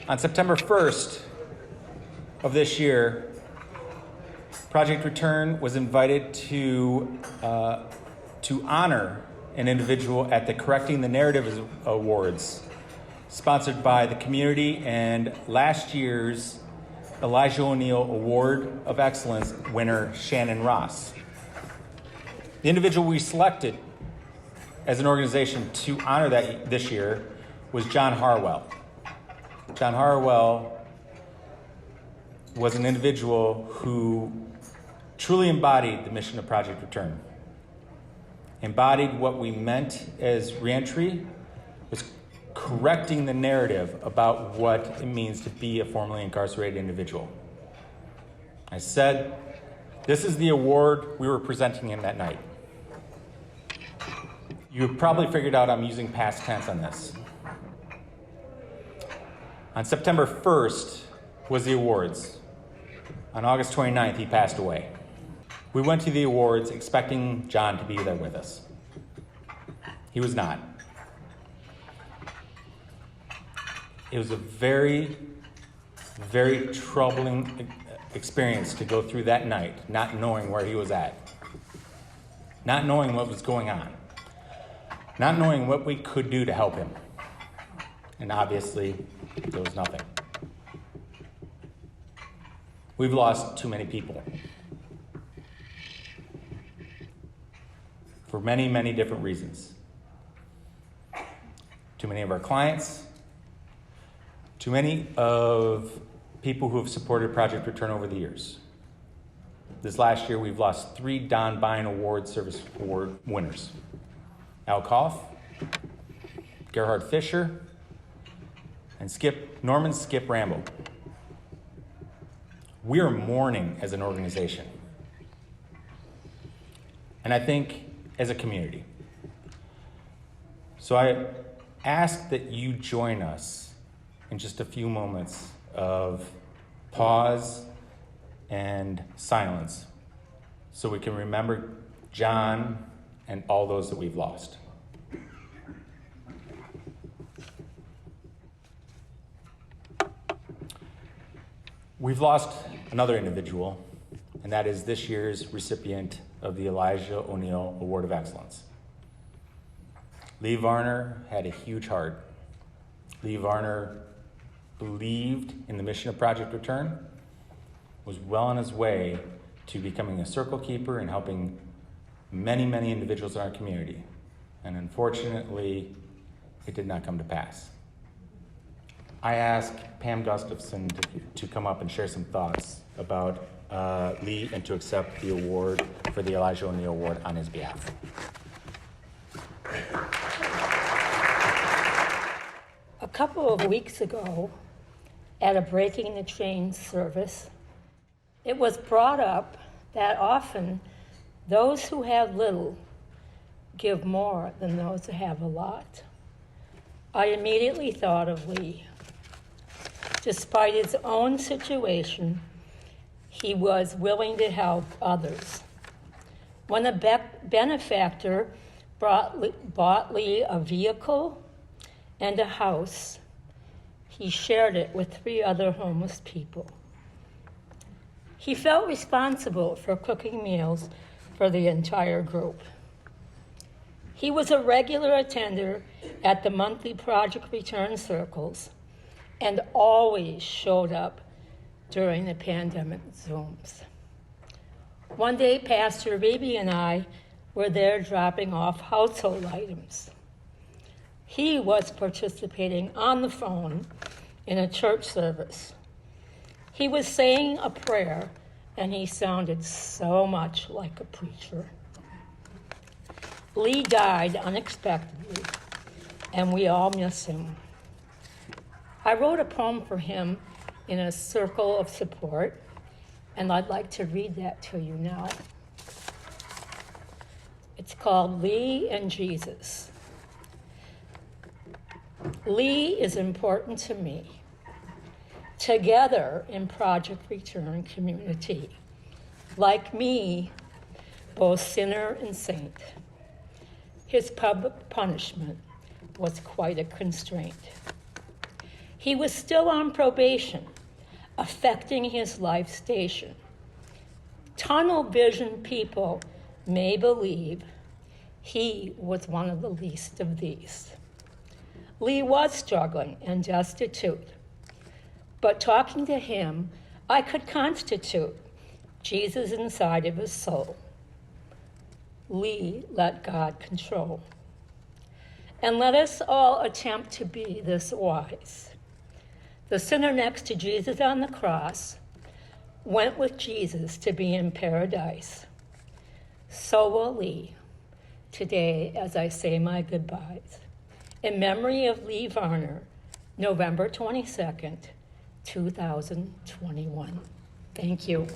On September 1st of this year, Project Return was invited to honor an individual at the Correcting the Narrative Awards, sponsored by the community and last year's Elijah O'Neill Award of Excellence winner, Shannon Ross. The individual we selected as an organization to honor that this year was John Harwell. John Harwell was an individual who truly embodied the mission of Project Return. Embodied what we meant as reentry, was correcting the narrative about what it means to be a formerly incarcerated individual. I said, this is the award we were presenting him that night. You probably figured out I'm using past tense on this. On September 1st was the awards. On August 29th, he passed away. We went to the awards expecting John to be there with us. He was not. It was a very, very troubling experience to go through that night, not knowing where he was at, not knowing what was going on, not knowing what we could do to help him. And obviously, there was nothing. We've lost too many people. For many, many different reasons. Too many of our clients, too many of people who have supported Project Return over the years. This last year, we've lost 3 Don Bine Award Service Award winners. Al Koff, Gerhard Fischer, and Norman Skip Rambo. We are mourning as an organization. And I think as a community. So I ask that you join us in just a few moments of pause and silence so we can remember John and all those that we've lost. We've lost another individual, and that is this year's recipient of the Elijah O'Neill Award of Excellence. Lee Varner had a huge heart. Lee Varner believed in the mission of Project Return, was well on his way to becoming a circle keeper and helping many, many individuals in our community. And unfortunately, it did not come to pass. I asked Pam Gustafson to come up and share some thoughts about Lee and to accept the award for the Elijah O'Neill Award on his behalf. A couple of weeks ago, at a Breaking the Chain service, it was brought up that often those who have little give more than those who have a lot. I immediately thought of Lee. Despite his own situation, he was willing to help others. When a benefactor bought Lee a vehicle and a house, he shared it with 3 other homeless people. He felt responsible for cooking meals for the entire group. He was a regular attender at the monthly Project Return circles and always showed up during the pandemic Zooms. One day, Pastor Beebe and I were there dropping off household items. He was participating on the phone in a church service. He was saying a prayer, and he sounded so much like a preacher. Lee died unexpectedly, and we all miss him. I wrote a poem for him in a circle of support, and I'd like to read that to you now. It's called Lee and Jesus. Lee is important to me. Together in Project Return community, like me, both sinner and saint. His public punishment was quite a constraint. He was still on probation, affecting his life station. Tunnel vision people may believe he was one of the least of these. Lee was struggling and destitute, but talking to him, I could constitute Jesus inside of his soul. Lee let God control. And let us all attempt to be this wise. The sinner next to Jesus on the cross went with Jesus to be in paradise. So will Lee today as I say my goodbyes. In memory of Lee Varner, November 22nd, 2021. Thank you.